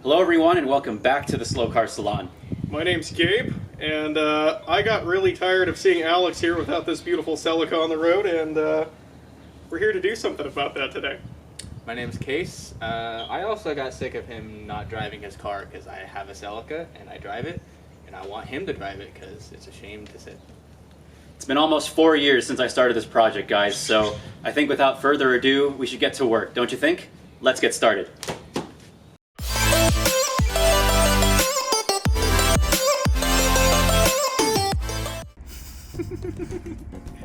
Hello everyone and welcome back to the Slow Car Salon. My name's Gabe, and I got really tired of seeing Alex here without this beautiful Celica on the road, and we're here to do something about that today. My name's Kace. I also got sick of him not driving his car because I have a Celica and I drive it, and I want him to drive it because it's a shame to sit. It's been almost 4 years since I started this project, guys, so I think without further ado, we should get to work, don't you think? Let's get started.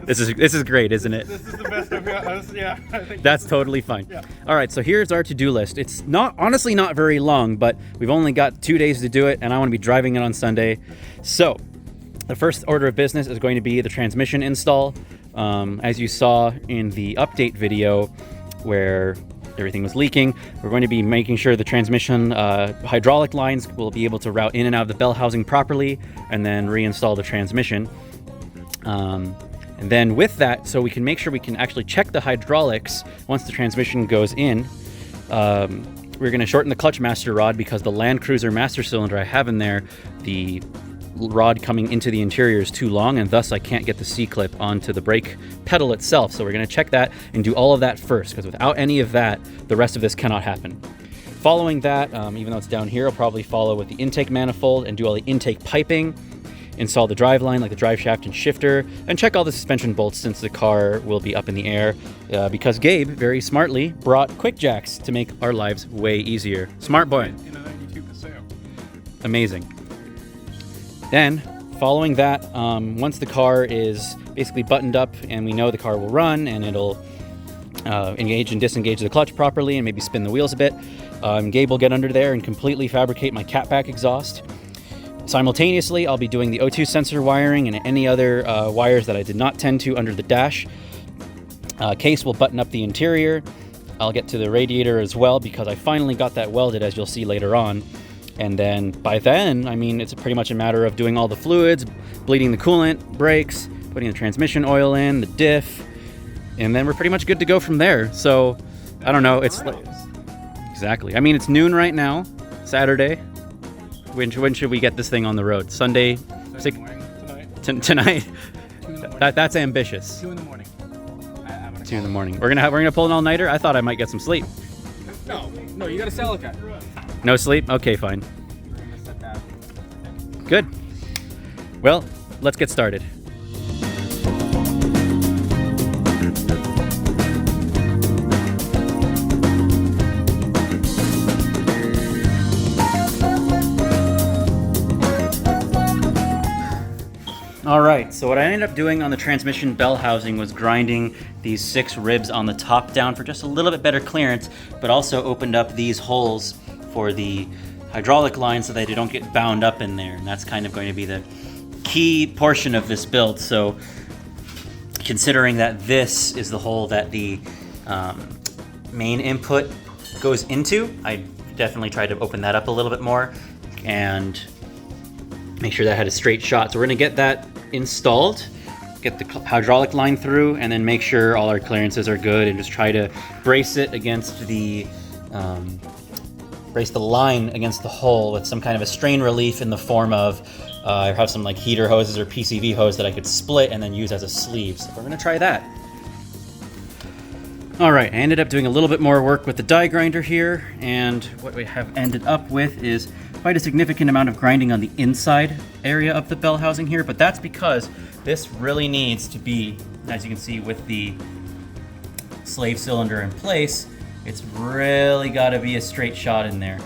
This is great, isn't it? This is the best I've got. Yeah, I think That's totally fine. Yeah. All right, so here's our to-do list. It's honestly not very long, but we've only got 2 days to do it, and I want to be driving it on Sunday. So the first order of business is going to be the transmission install. As you saw in the update video where everything was leaking, we're going to be making sure the transmission hydraulic lines will be able to route in and out of the bell housing properly, and then reinstall the transmission. And then with that, so we can make sure we can actually check the hydraulics once the transmission goes in, we're going to shorten the clutch master rod because the Land Cruiser master cylinder I have in there, the rod coming into the interior is too long, and thus I can't get the C-clip onto the brake pedal itself. So we're going to check that and do all of that first, because without any of that, the rest of this cannot happen. Following that, even though it's down here, I'll probably follow with the intake manifold and do all the intake piping, install the drive line like the drive shaft and shifter, and check all the suspension bolts since the car will be up in the air, because Gabe very smartly brought quick jacks to make our lives way easier. Smart boy. in a 92 Passat. Amazing. Then, following that, once the car is basically buttoned up and we know the car will run and it'll engage and disengage the clutch properly and maybe spin the wheels a bit, Gabe will get under there and completely fabricate my catback exhaust. Simultaneously, I'll be doing the O2 sensor wiring and any other wires that I did not tend to under the dash. Kace will button up the interior. I'll get to the radiator as well because I finally got that welded, as you'll see later on. And then by then, I mean, it's pretty much a matter of doing all the fluids, bleeding the coolant, brakes, putting the transmission oil in, the diff, and then we're pretty much good to go from there. So, I don't know, it's like, exactly. I mean, it's noon right now, Saturday. When should we get this thing on the road? Sunday? Tonight? That's ambitious. 2 in the morning. 2 in the morning. We're gonna pull an all-nighter? I thought I might get some sleep. No, you got a Celica. No sleep? Okay, fine. We're gonna set that. Good. Well, let's get started. All right, so what I ended up doing on the transmission bell housing was grinding these 6 ribs on the top down for just a little bit better clearance, but also opened up these holes for the hydraulic lines so that they don't get bound up in there. And that's kind of going to be the key portion of this build. So considering that this is the hole that the main input goes into, I definitely tried to open that up a little bit more and make sure that had a straight shot. So we're gonna get that installed, get the hydraulic line through, and then make sure all our clearances are good and just try to brace it against the, brace the line against the hole with some kind of a strain relief in the form of, I have some like heater hoses or PCV hose that I could split and then use as a sleeve. So we're gonna try that. All right, I ended up doing a little bit more work with the die grinder here, and what we have ended up with is quite a significant amount of grinding on the inside area of the bell housing here, but that's because this really needs to be, as you can see with the slave cylinder in place, it's really got to be a straight shot in there,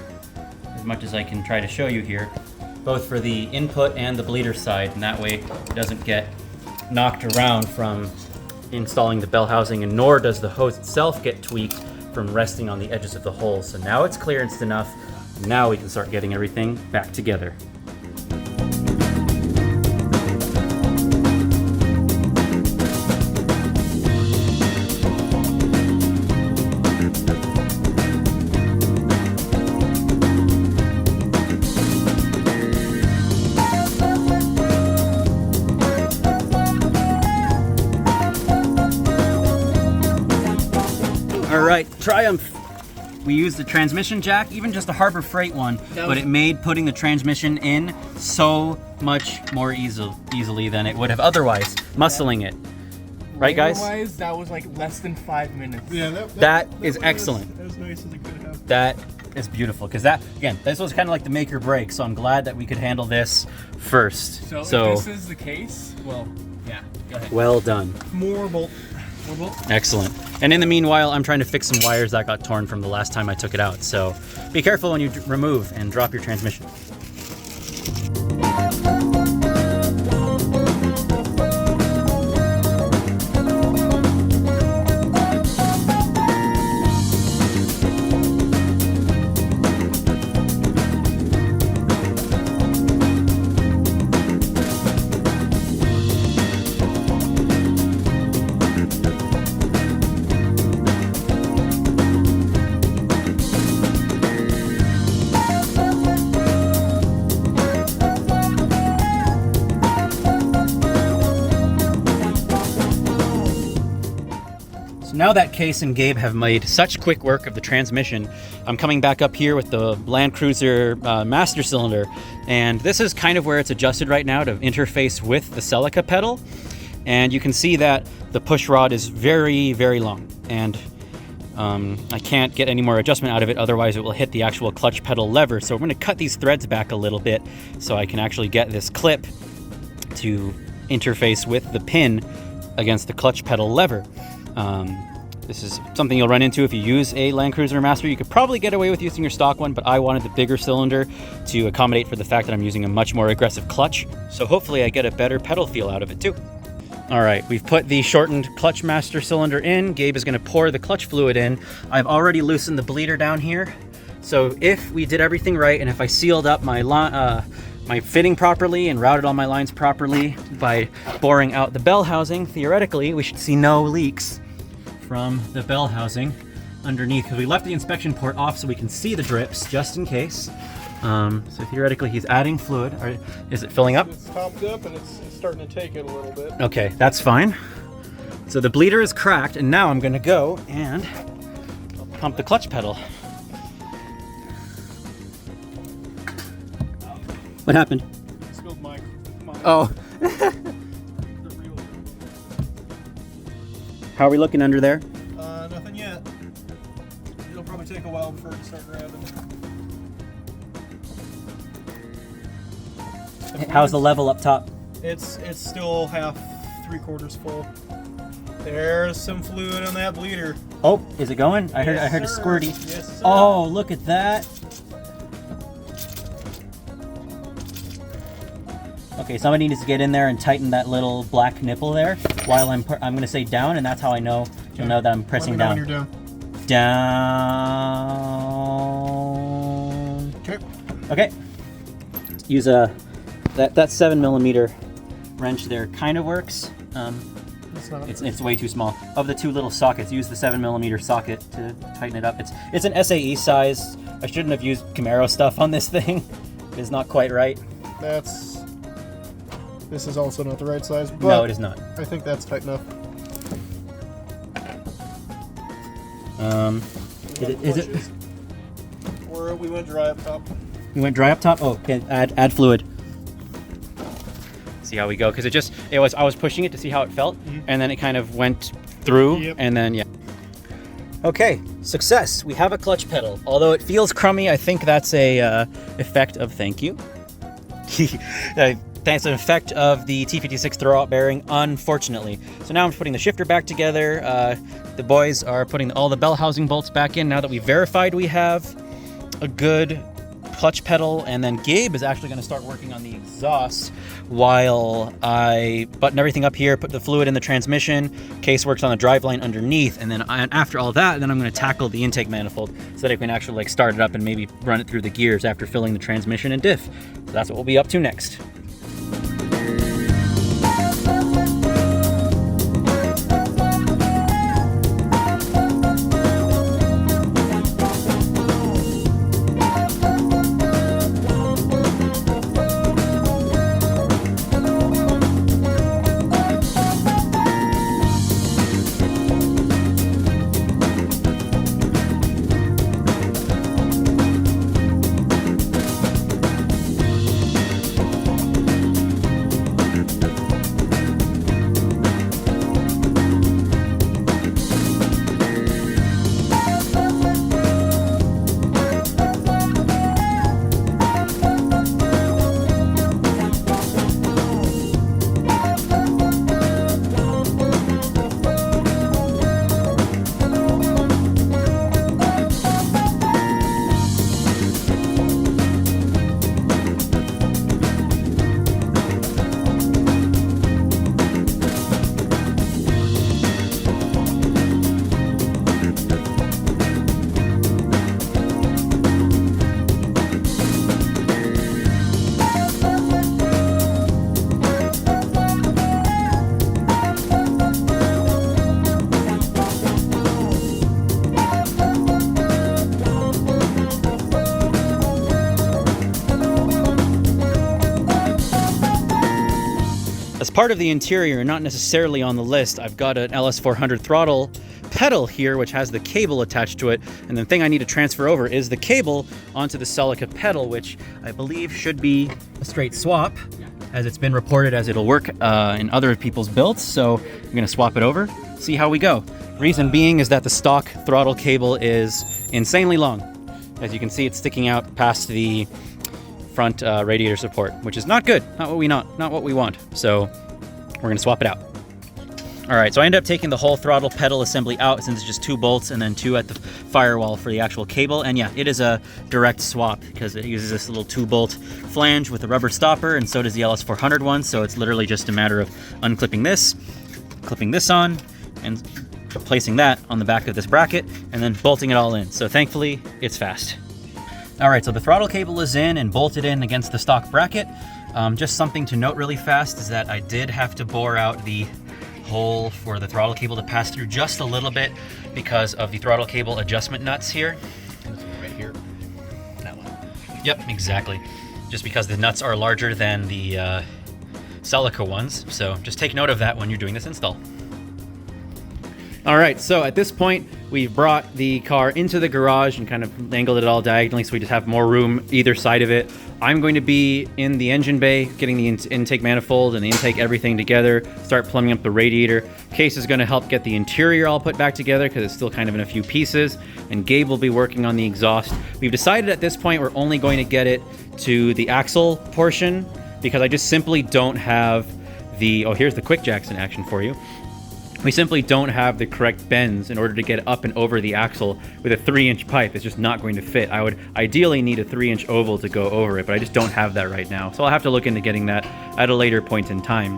as much as I can try to show you here, both for the input and the bleeder side, and that way it doesn't get knocked around from installing the bell housing, and nor does the hose itself get tweaked from resting on the edges of the hole. So now it's clearanced enough. Now we can start getting everything back together. All right, Triumph. We used the transmission jack, even just a Harbor Freight one, but it made putting the transmission in so much more easily than it would have otherwise, muscling it. Right, guys? Otherwise, that was like less than 5 minutes. Yeah, that is excellent. As nice as it could have. That is beautiful, because that, again, this was kind of like the make or break, so I'm glad that we could handle this first. So if this is the case, well, yeah, go ahead. Well done. More bolt. Excellent. And in the meanwhile, I'm trying to fix some wires that got torn from the last time I took it out, so be careful when you remove and drop your transmission. Now that Kace and Gabe have made such quick work of the transmission, I'm coming back up here with the Land Cruiser master cylinder, and this is kind of where it's adjusted right now to interface with the Celica pedal. And you can see that the push rod is very, very long, and I can't get any more adjustment out of it, otherwise it will hit the actual clutch pedal lever. So we're going to cut these threads back a little bit so I can actually get this clip to interface with the pin against the clutch pedal lever. This is something you'll run into if you use a Land Cruiser Master. You could probably get away with using your stock one, but I wanted the bigger cylinder to accommodate for the fact that I'm using a much more aggressive clutch. So hopefully I get a better pedal feel out of it too. All right, we've put the shortened clutch master cylinder in. Gabe is gonna pour the clutch fluid in. I've already loosened the bleeder down here. So if we did everything right, and if I sealed up my my fitting properly and routed all my lines properly by boring out the bell housing, theoretically, we should see no leaks from the bell housing underneath, because we left the inspection port off so we can see the drips just in case. So theoretically he's adding fluid. Is it filling up? It's topped up and it's starting to take it a little bit. Okay, that's fine. So the bleeder is cracked, and now I'm gonna go and pump the clutch pedal. What happened? I spilled my Oh. the real. How are we looking under there? Nothing yet. It'll probably take a while before it starts grabbing. How's the level up top? It's still half, 3/4 full. There's some fluid on that bleeder. Oh, is it going? I heard a Yes, sir. squirty. Yes, sir. Oh, look at that. Okay, somebody needs to get in there and tighten that little black nipple there while I'm going to say down, and that's how I know you'll know that I'm pressing Let me know down. when you're Down. Okay. Okay. Use that 7mm wrench there kind of works. It's way too small. Of the two little sockets, use the 7mm socket to tighten it up. It's an SAE size. I shouldn't have used Camaro stuff on this thing. It's not quite right. This is also not the right size, but No, it is not. I think that's tight enough. Is it? Or we went dry up top. You went dry up top? Oh, okay. Add fluid. See how we go, because I was pushing it to see how it felt, and then it kind of went through, Yep. and then yeah. Okay, success. We have a clutch pedal. Although it feels crummy, I think that's a effect of thank you. That's an effect of the T56 throwout bearing, unfortunately. So now I'm putting the shifter back together. The boys are putting all the bell housing bolts back in now that we verified we have a good clutch pedal, and then Gabe is actually going to start working on the exhaust while I button everything up here, put the fluid in the transmission. Kace works on the driveline underneath, and then after all that, then I'm going to tackle the intake manifold so that I can actually start it up and maybe run it through the gears after filling the transmission and diff. So that's what we'll be up to next. as part of the interior, not necessarily on the list, I've got an LS400 throttle pedal here, which has the cable attached to it. And the thing I need to transfer over is the cable onto the Celica pedal, which I believe should be a straight swap, as it's been reported as it'll work in other people's builds. So I'm gonna swap it over, see how we go. Reason being is that the stock throttle cable is insanely long. As you can see, it's sticking out past the front radiator support, which is not good, not what we want. So we're gonna swap it out. All right, so I ended up taking the whole throttle pedal assembly out since it's just 2 bolts and then 2 at the firewall for the actual cable. And yeah, it is a direct swap because it uses this little 2-bolt flange with a rubber stopper, and so does the LS400 one. So it's literally just a matter of unclipping this, clipping this on, and placing that on the back of this bracket, and then bolting it all in. So thankfully, it's fast. All right, so the throttle cable is in and bolted in against the stock bracket. Just something to note really fast is that I did have to bore out the hole for the throttle cable to pass through just a little bit because of the throttle cable adjustment nuts here. Right here. That one. Yep, exactly. Just because the nuts are larger than the Celica ones. So just take note of that when you're doing this install. All right, so at this point, we've brought the car into the garage and kind of angled it all diagonally so we just have more room either side of it. I'm going to be in the engine bay, getting the intake manifold and the intake everything together, start plumbing up the radiator. Kace is gonna help get the interior all put back together because it's still kind of in a few pieces, and Gabe will be working on the exhaust. We've decided at this point we're only going to get it to the axle portion because I just simply don't have the, oh, here's the quick jacks in action for you. We simply don't have the correct bends in order to get up and over the axle with a 3-inch pipe. It's just not going to fit. I would ideally need a 3-inch oval to go over it, but I just don't have that right now. So I'll have to look into getting that at a later point in time.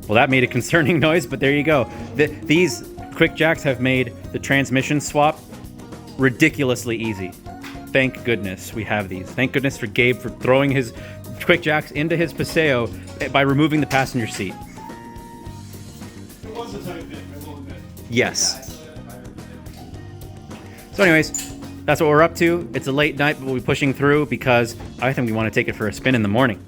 Well, that made a concerning noise, but there you go. These quick jacks have made the transmission swap ridiculously easy. Thank goodness we have these. Thank goodness for Gabe for throwing his quick jacks into his Paseo by removing the passenger seat. It was a tight fit, I will admit. Yes. So anyways, that's what we're up to. It's a late night, but we'll be pushing through because I think we want to take it for a spin in the morning.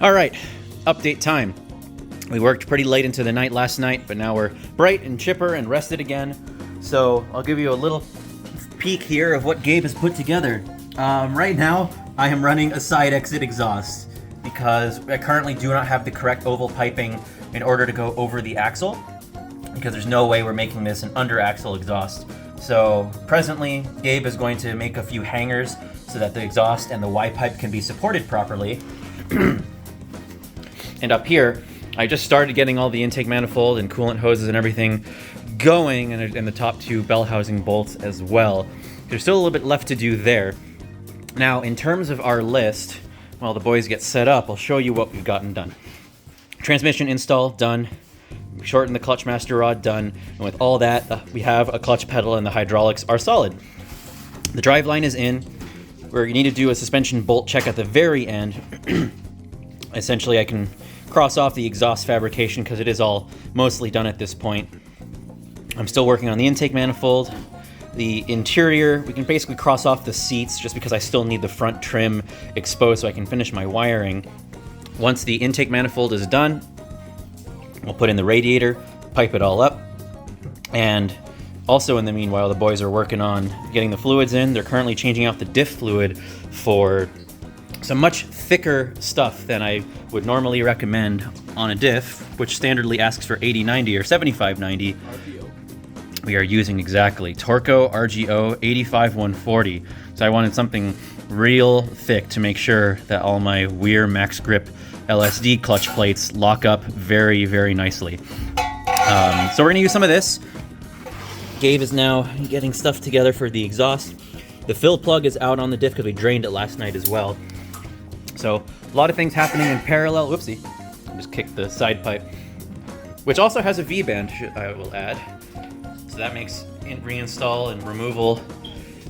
All right, update time. We worked pretty late into the night last night, but now we're bright and chipper and rested again. So I'll give you a little peek here of what Gabe has put together. Right now, I am running a side exit exhaust because I currently do not have the correct oval piping in order to go over the axle, because there's no way we're making this an under axle exhaust. So presently, Gabe is going to make a few hangers so that the exhaust and the Y pipe can be supported properly. And up here, I just started getting all the intake manifold and coolant hoses and everything going, and the top 2 bell housing bolts as well. There's still a little bit left to do there. Now, in terms of our list, while the boys get set up, I'll show you what we've gotten done. Transmission install done. Shorten the clutch master rod done. And with all that, we have a clutch pedal and the hydraulics are solid. The driveline is in. Where you need to do a suspension bolt check at the very end. Essentially, I can cross off the exhaust fabrication because it is all mostly done at this point. I'm still working on the intake manifold. The interior, we can basically cross off the seats just because I still need the front trim exposed so I can finish my wiring. Once the intake manifold is done, We'll put in the radiator, pipe it all up, and also in the meanwhile, the boys are working on getting the fluids in. They're currently changing out the diff fluid for some much thicker stuff than I would normally recommend on a diff, which standardly asks for 8090 or 7590. We are using exactly Torco RGO 85140. So I wanted something real thick to make sure that all my Weir Max Grip LSD clutch plates lock up very, very nicely. So we're gonna use some of this. Gabe is now getting stuff together for the exhaust. The fill plug is out on the diff because we drained it last night as well. So a lot of things happening in parallel. Whoopsie, I just kicked the side pipe, which also has a V-band, I will add. So that makes reinstall and removal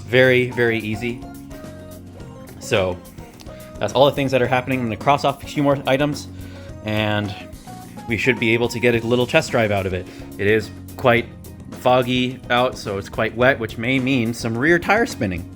very, very easy. So that's all the things that are happening. I'm gonna cross off a few more items and we should be able to get a little test drive out of it. It is quite foggy out, so it's quite wet, which may mean some rear tire spinning.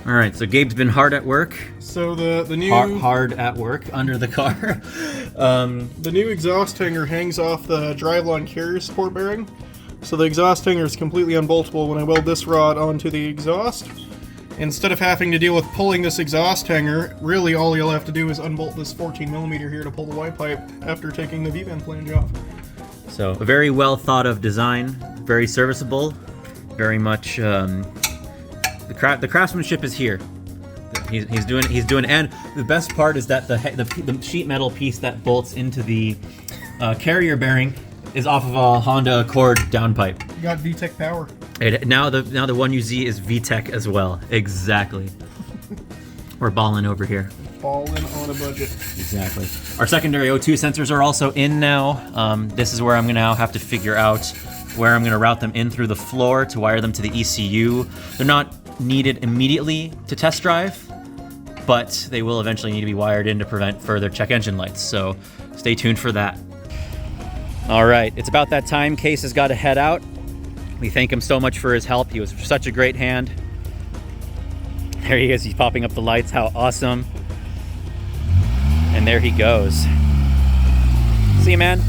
All right, so Gabe's been hard at work. So the new Hard at work under the car. the new exhaust hanger hangs off the driveline carrier support bearing. So the exhaust hanger is completely unboltable when I weld this rod onto the exhaust. Instead of having to deal with pulling this exhaust hanger, really all you'll have to do is unbolt this 14mm here to pull the Y pipe after taking the V-band flange off. So a very well thought of design, very serviceable, very much the craftsmanship is here. He's doing, and the best part is that the sheet metal piece that bolts into the carrier bearing is off of a Honda Accord downpipe. You got VTEC power. Now the 1UZ is VTEC as well. Exactly. We're balling over here. Balling on a budget. Exactly. Our secondary O2 sensors are also in now. This is where I'm gonna now have to figure out where I'm gonna route them in through the floor to wire them to the ECU. They're not needed immediately to test drive, but they will eventually need to be wired in to prevent further check engine lights. So stay tuned for that. All right, it's about that time. Kace has got to head out. We thank him so much for his help. He was such a great hand. There he is, he's popping up the lights, how awesome. And there he goes. See you, man.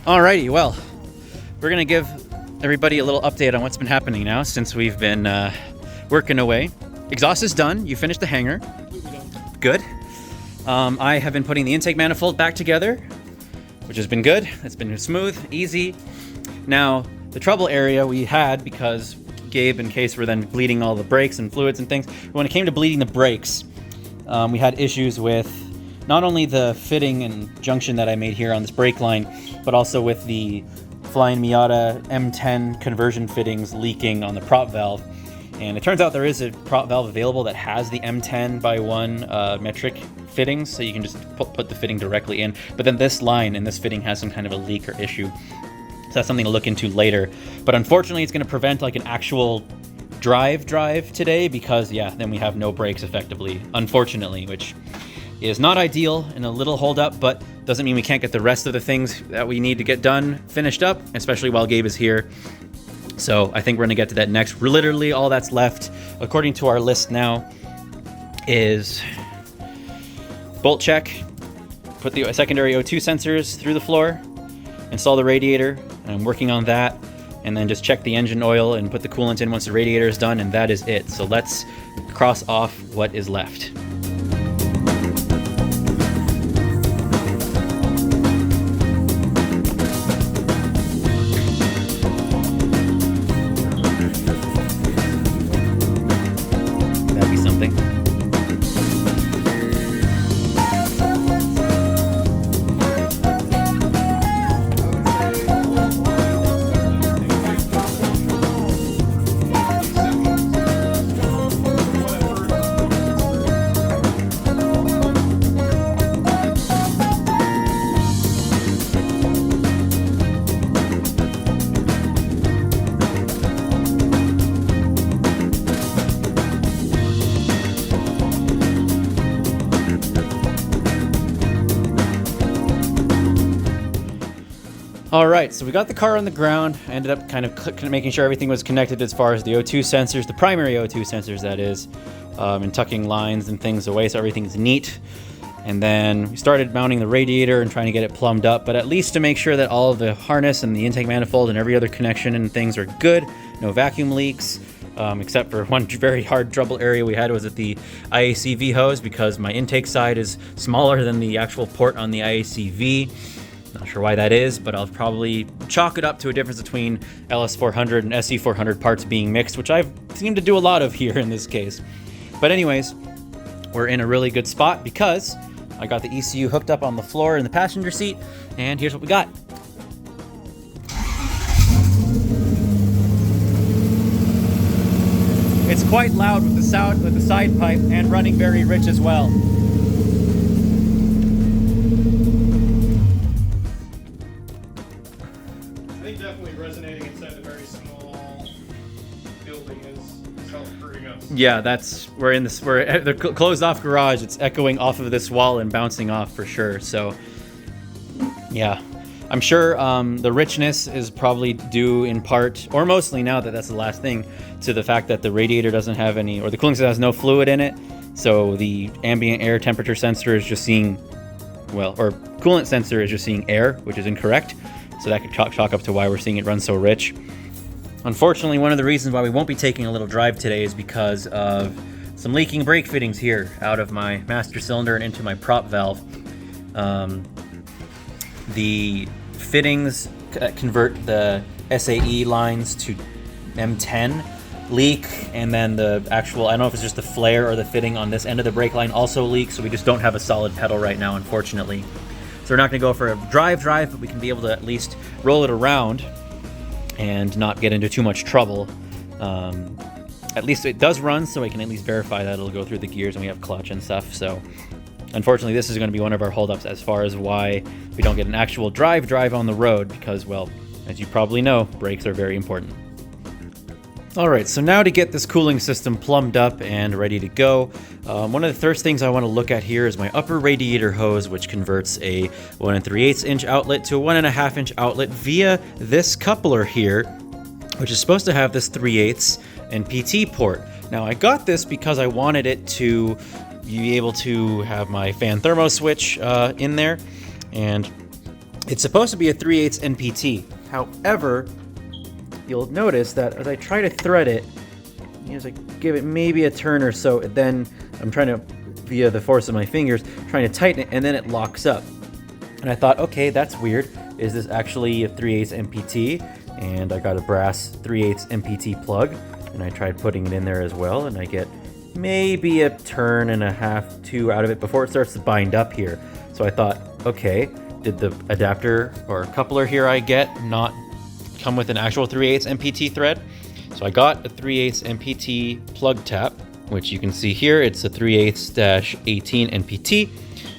Alrighty, well, we're gonna give everybody a little update on what's been happening now since we've been working away. Exhaust is done. You finished the hanger. Good. I have been putting the intake manifold back together, which has been good. It's been smooth, easy. Now, the trouble area we had, because Gabe and Kace were then bleeding all the brakes and fluids and things, when it came to bleeding the brakes, we had issues with not only the fitting and junction that I made here on this brake line, but also with the Flying Miata M10 conversion fittings leaking on the prop valve. And it turns out there is a prop valve available that has the M10x1 metric fittings, so you can just put the fitting directly in. But then this line and this fitting has some kind of a leak or issue. So that's something to look into later. But unfortunately, it's going to prevent like an actual drive today because, yeah, then we have no brakes effectively, unfortunately, which is not ideal and a little hold up, but doesn't mean we can't get the rest of the things that we need to get done finished up, especially while Gabe is here. So I think we're gonna get to that next. Literally all that's left, according to our list now, is bolt check, put the secondary O2 sensors through the floor, install the radiator, and I'm working on that, and then just check the engine oil and put the coolant in once the radiator is done, and that is it. So let's cross off what is left. That'd be something. All right, so we got the car on the ground. I ended up kind of making sure everything was connected as far as the O2 sensors, the primary O2 sensors that is, and tucking lines and things away so everything's neat. And then we started mounting the radiator and trying to get it plumbed up, but at least to make sure that all of the harness and the intake manifold and every other connection and things are good. No vacuum leaks, except for one very hard trouble area we had was at the IACV hose because my intake side is smaller than the actual port on the IACV. Not sure why that is, but I'll probably chalk it up to a difference between LS400 and SE400 parts being mixed, which I've seemed to do a lot of here in this case. But anyways, we're in a really good spot because I got the ECU hooked up on the floor in the passenger seat, and here's what we got. It's quite loud with the sound with the side pipe and running very rich as well. I think definitely resonating inside a very small building is hurting us. Yeah, we're the closed off garage. It's echoing off of this wall and bouncing off for sure. So yeah, I'm sure the richness is probably due in part, or mostly now that that's the last thing, to the fact that the radiator doesn't have any, or the cooling system has no fluid in it. So the ambient air temperature sensor is just seeing, or coolant sensor is just seeing air, which is incorrect. So that could chalk up to why we're seeing it run so rich. Unfortunately, one of the reasons why we won't be taking a little drive today is because of some leaking brake fittings here out of my master cylinder and into my prop valve. The fittings convert the SAE lines to M10 leak, and then the actual, I don't know if it's just the flare or the fitting on this end of the brake line also leaks, so we just don't have a solid pedal right now, unfortunately. So we're not going to go for a drive, but we can be able to at least roll it around and not get into too much trouble. At least it does run, so we can at least verify that it'll go through the gears and we have clutch and stuff. So unfortunately, this is going to be one of our holdups as far as why we don't get an actual drive on the road because, well, as you probably know, brakes are very important. All right, so now to get this cooling system plumbed up and ready to go, one of the first things I want to look at here is my upper radiator hose, which converts a 1 3/8 inch outlet to a 1.5 inch outlet via this coupler here, which is supposed to have this 3/8 NPT port. Now I got this because I wanted it to be able to have my fan thermo switch in there, and it's supposed to be a 3/8 NPT. However, you'll notice that as I try to thread it, as I give it maybe a turn or so, then I'm trying to, via the force of my fingers, trying to tighten it, and then it locks up. And I thought, okay, that's weird. Is this actually a 3/8 NPT? And I got a brass 3/8 NPT plug, and I tried putting it in there as well, and I get maybe a turn and a half, 2 out of it before it starts to bind up here. So I thought, okay, did the adapter or coupler here I get not come with an actual 3/8 NPT thread? So I got a 3/8 NPT plug tap, which you can see here. It's a 3/8-18 NPT,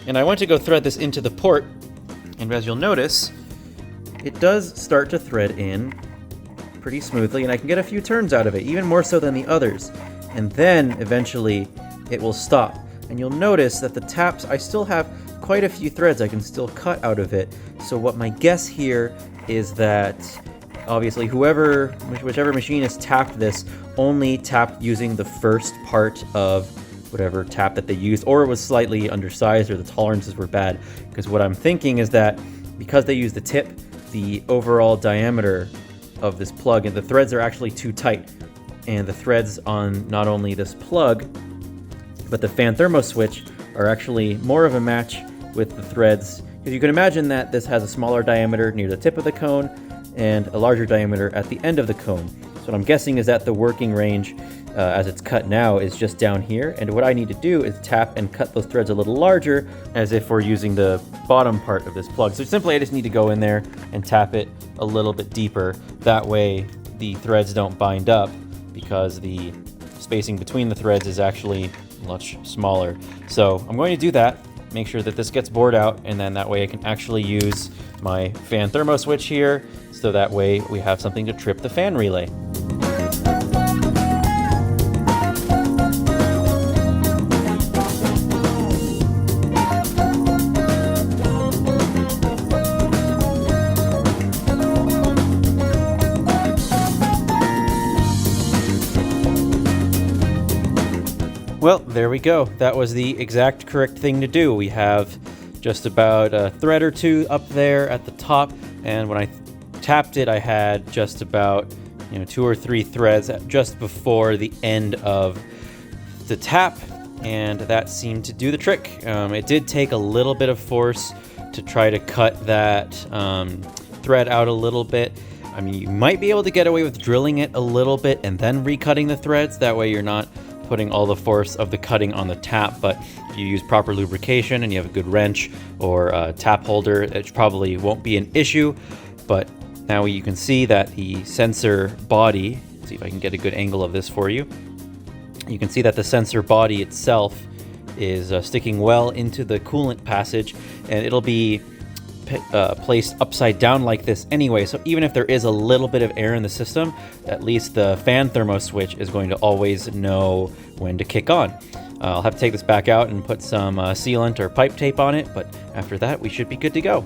and I went to go thread this into the port, and as you'll notice, it does start to thread in pretty smoothly, and I can get a few turns out of it, even more so than the others. And then eventually it will stop. And you'll notice that the taps, I still have quite a few threads I can still cut out of it. So what my guess here is that obviously whichever machinist tapped this only tapped using the first part of whatever tap that they used, or it was slightly undersized or the tolerances were bad. Because what I'm thinking is that because they use the tip, the overall diameter of this plug and the threads are actually too tight. And the threads on not only this plug, but the fan thermo switch are actually more of a match with the threads. Because you can imagine that this has a smaller diameter near the tip of the cone and a larger diameter at the end of the cone. So what I'm guessing is that the working range as it's cut now is just down here. And what I need to do is tap and cut those threads a little larger as if we're using the bottom part of this plug. So simply I just need to go in there and tap it a little bit deeper. That way the threads don't bind up because the spacing between the threads is actually much smaller. So I'm going to do that, make sure that this gets bored out, and then that way I can actually use my fan thermo switch here, so that way we have something to trip the fan relay. Well, there we go. That was the exact correct thing to do. We have just about a thread or two up there at the top, and when I tapped it, I had just about 2 or 3 threads just before the end of the tap, and that seemed to do the trick. It did take a little bit of force to try to cut that thread out a little bit. I mean, you might be able to get away with drilling it a little bit and then recutting the threads. That way you're not putting all the force of the cutting on the tap, but if you use proper lubrication and you have a good wrench or a tap holder, it probably won't be an issue. But now you can see that the sensor body, see if I can get a good angle of this for you. You can see that the sensor body itself is sticking well into the coolant passage, and it'll be placed upside down like this anyway. So even if there is a little bit of air in the system, at least the fan thermo switch is going to always know when to kick on. I'll have to take this back out and put some sealant or pipe tape on it, but after that we should be good to go.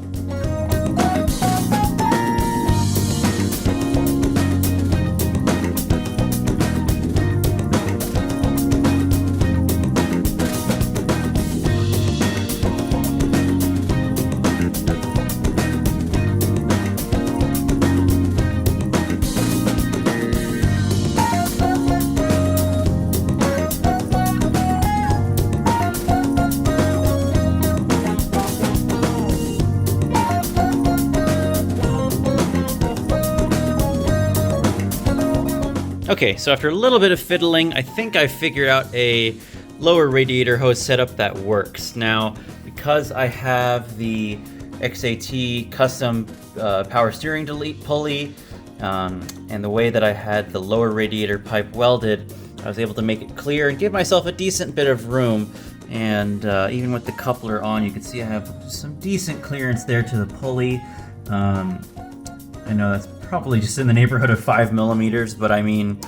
Okay, so after a little bit of fiddling, I think I figured out a lower radiator hose setup that works. Now, because I have the XAT custom power steering pulley, and the way that I had the lower radiator pipe welded, I was able to make it clear and give myself a decent bit of room. And even with the coupler on, you can see I have some decent clearance there to the pulley. I know that's probably just in the neighborhood of 5 millimeters, but I mean,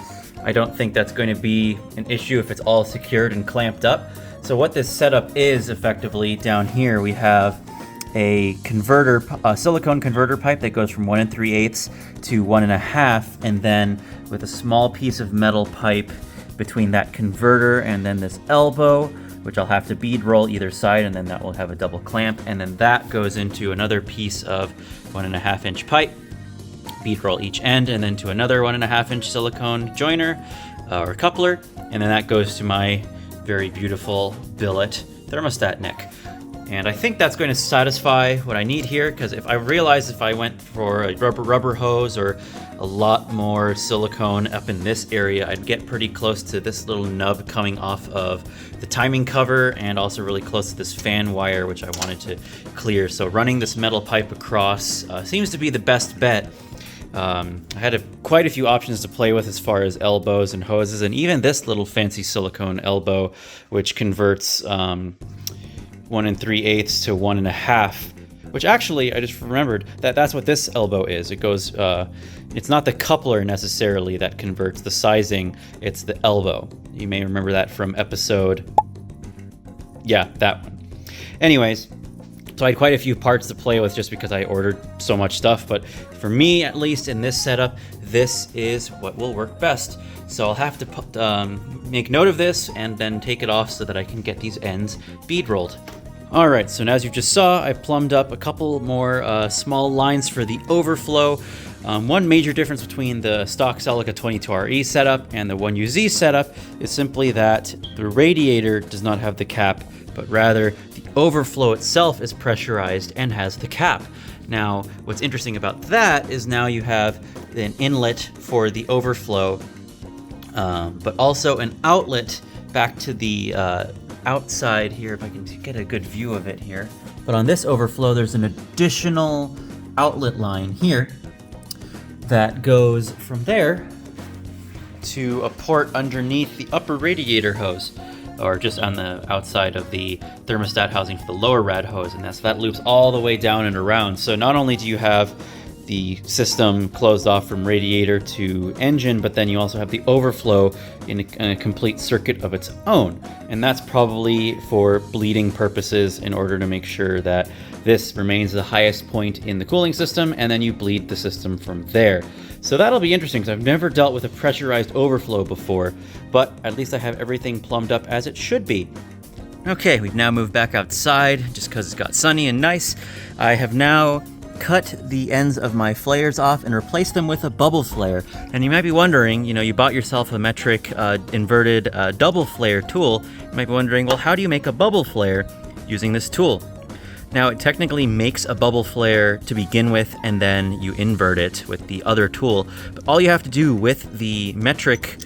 I don't think that's going to be an issue if it's all secured and clamped up. So what this setup is effectively, down here we have a converter, a silicone converter pipe that goes from 1 3/8 to 1 1/2, and then with a small piece of metal pipe between that converter and then this elbow, which I'll have to bead roll either side, and then that will have a double clamp, and then that goes into another piece of 1 1/2-inch pipe, bead roll each end, and then to another 1 1/2-inch silicone joiner or coupler, and then that goes to my very beautiful billet thermostat neck. And I think that's going to satisfy what I need here, because if I went for a rubber hose or a lot more silicone up in this area, I'd get pretty close to this little nub coming off of the timing cover, and also really close to this fan wire, which I wanted to clear. So running this metal pipe across seems to be the best bet. I had quite a few options to play with as far as elbows and hoses, and even this little fancy silicone elbow, which converts 1 3/8 to 1 1/2, which actually I just remembered that that's what this elbow is. It goes, it's not the coupler necessarily that converts the sizing, it's the elbow. You may remember that from episode, yeah, that one. Anyways, so I had quite a few parts to play with just because I ordered so much stuff, but for me, at least in this setup, this is what will work best. So I'll have to make note of this and then take it off so that I can get these ends bead rolled. All right, so now as you just saw, I plumbed up a couple more small lines for the overflow. One major difference between the stock Celica 22RE setup and the 1UZ setup is simply that the radiator does not have the cap, but rather the overflow itself is pressurized and has the cap. Now, what's interesting about that is now you have an inlet for the overflow, but also an outlet back to the outside here, if I can get a good view of it here. But on this overflow, there's an additional outlet line here that goes from there to a port underneath the upper radiator hose, or just on the outside of the thermostat housing for the lower rad hose, and that loops all the way down and around. So not only do you have the system closed off from radiator to engine, but then you also have the overflow in a complete circuit of its own. And that's probably for bleeding purposes in order to make sure that this remains the highest point in the cooling system, and then you bleed the system from there. So that'll be interesting, because I've never dealt with a pressurized overflow before, but at least I have everything plumbed up as it should be. Okay, we've now moved back outside just because it's got sunny and nice. I have now cut the ends of my flares off and replaced them with a bubble flare. And you might be wondering, you bought yourself a metric inverted double flare tool. You might be wondering, well, how do you make a bubble flare using this tool? Now, it technically makes a bubble flare to begin with, and then you invert it with the other tool. But all you have to do with the metric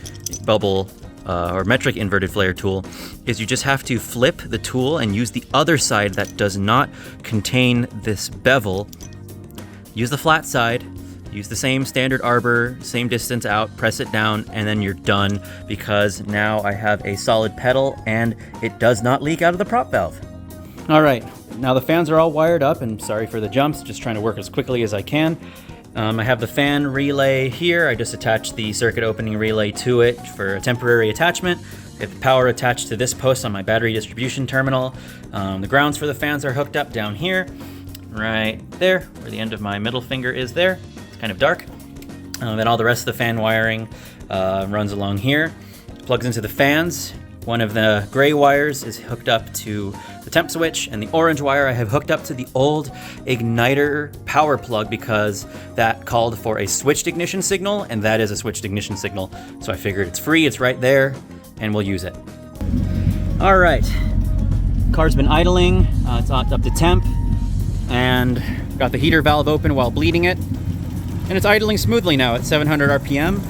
bubble or metric inverted flare tool is you just have to flip the tool and use the other side that does not contain this bevel. Use the flat side, use the same standard arbor, same distance out, press it down, and then you're done, because now I have a solid pedal and it does not leak out of the prop valve. All right, now the fans are all wired up, and sorry for the jumps, just trying to work as quickly as I can. I have the fan relay here. I just attached the circuit opening relay to it for a temporary attachment. I have the power attached to this post on my battery distribution terminal. The grounds for the fans are hooked up down here, right there, where the end of my middle finger is there. It's kind of dark. Then all the rest of the fan wiring runs along here, plugs into the fans. One of the gray wires is hooked up to the temp switch, and the orange wire I have hooked up to the old igniter power plug, because that called for a switched ignition signal, and that is a switched ignition signal. So I figured it's free, it's right there, and we'll use it. All right, car's been idling, it's up to temp, and got the heater valve open while bleeding it, and it's idling smoothly now at 700 RPM.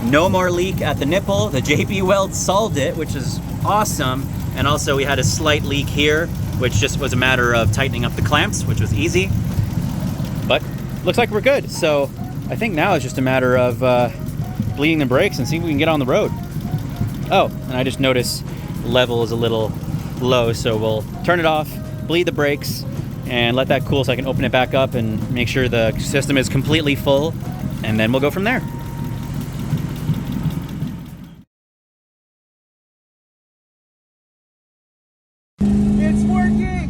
No more leak at the nipple. The JB Weld solved it, which is awesome. And also we had a slight leak here, which just was a matter of tightening up the clamps, which was easy. But looks like we're good. So I think now it's just a matter of bleeding the brakes and see if we can get on the road. Oh, and I just noticed the level is a little low, so we'll turn it off, bleed the brakes, and let that cool so I can open it back up and make sure the system is completely full, and then we'll go from there. It's working!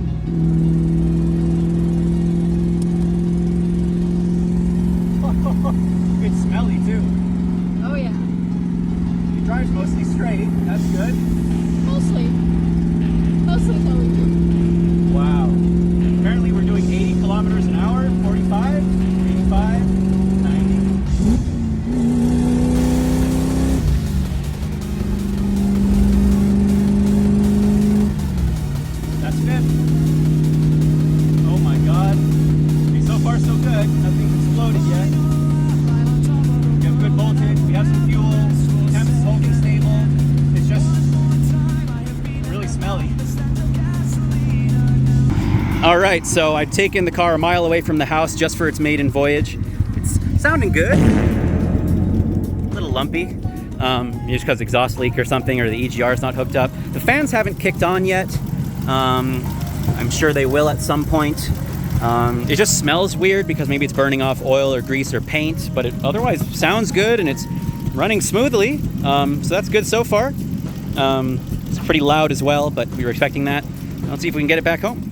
It's smelly too. Oh yeah, It drives mostly straight. That's good. mostly no leaking. Wow. Apparently we're doing 80 kilometers an hour, 45, 85, 90. That's good. Oh my god. Okay, so far so good. Nothing's exploded yet. We have good voltage. We have some fuel. Temp is holding stable. It's just really smelly. All right, so I've taken the car a mile away from the house just for its maiden voyage. It's sounding good. A little lumpy, just because exhaust leak or something, or the EGR is not hooked up. The fans haven't kicked on yet. I'm sure they will at some point. It just smells weird because maybe it's burning off oil or grease or paint, but it otherwise sounds good and it's running smoothly. So that's good so far. It's pretty loud as well, but we were expecting that. Let's see if we can get it back home.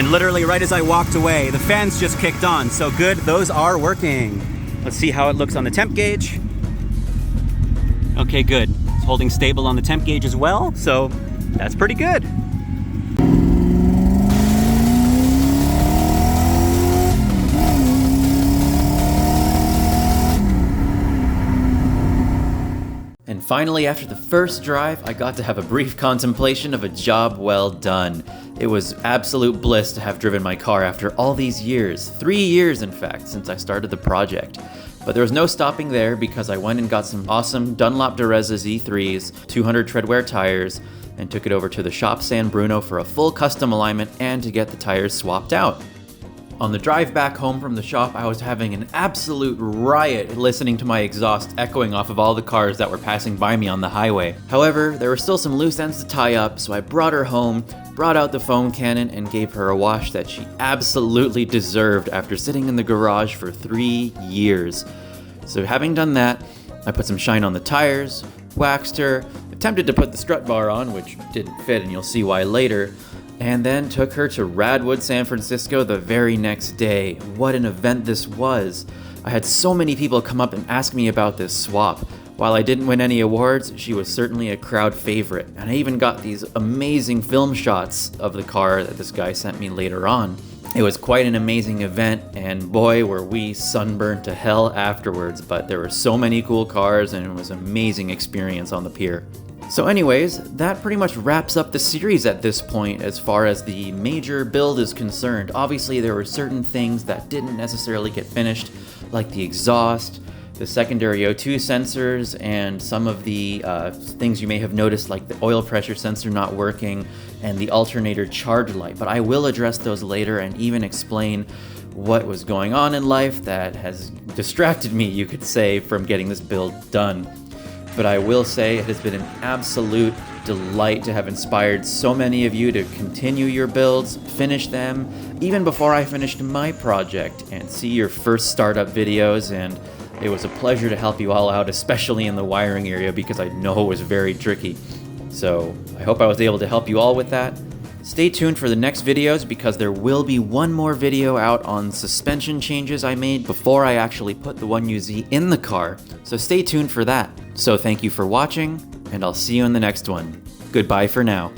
And literally right as I walked away, the fans just kicked on. So good, those are working. Let's see how it looks on the temp gauge. Okay, good. It's holding stable on the temp gauge as well, so that's pretty good. And finally, after the first drive, I got to have a brief contemplation of a job well done. It was absolute bliss to have driven my car after all these years. 3 years, in fact, since I started the project. But there was no stopping there because I went and got some awesome Dunlop Dureza Z3s, 200 treadwear tires, and took it over to the shop San Bruno for a full custom alignment and to get the tires swapped out. On the drive back home from the shop, I was having an absolute riot listening to my exhaust echoing off of all the cars that were passing by me on the highway. However, there were still some loose ends to tie up, so I brought her home, brought out the foam cannon, and gave her a wash that she absolutely deserved after sitting in the garage for 3 years. So having done that, I put some shine on the tires, waxed her, attempted to put the strut bar on, which didn't fit and you'll see why later, and then took her to Radwood, San Francisco the very next day. What an event this was. I had so many people come up and ask me about this swap. While I didn't win any awards, she was certainly a crowd favorite, and I even got these amazing film shots of the car that this guy sent me later on. It was quite an amazing event, and boy were we sunburned to hell afterwards, but there were so many cool cars and it was an amazing experience on the pier. So anyways, that pretty much wraps up the series at this point as far as the major build is concerned. Obviously there were certain things that didn't necessarily get finished, like the exhaust, the secondary O2 sensors, and some of the things you may have noticed like the oil pressure sensor not working and the alternator charge light. But I will address those later and even explain what was going on in life that has distracted me, you could say, from getting this build done. But I will say it has been an absolute delight to have inspired so many of you to continue your builds, finish them, even before I finished my project, and see your first startup videos. And it was a pleasure to help you all out, especially in the wiring area, because I know it was very tricky. So I hope I was able to help you all with that. Stay tuned for the next videos because there will be one more video out on suspension changes I made before I actually put the 1UZ in the car. So stay tuned for that. So thank you for watching, and I'll see you in the next one. Goodbye for now.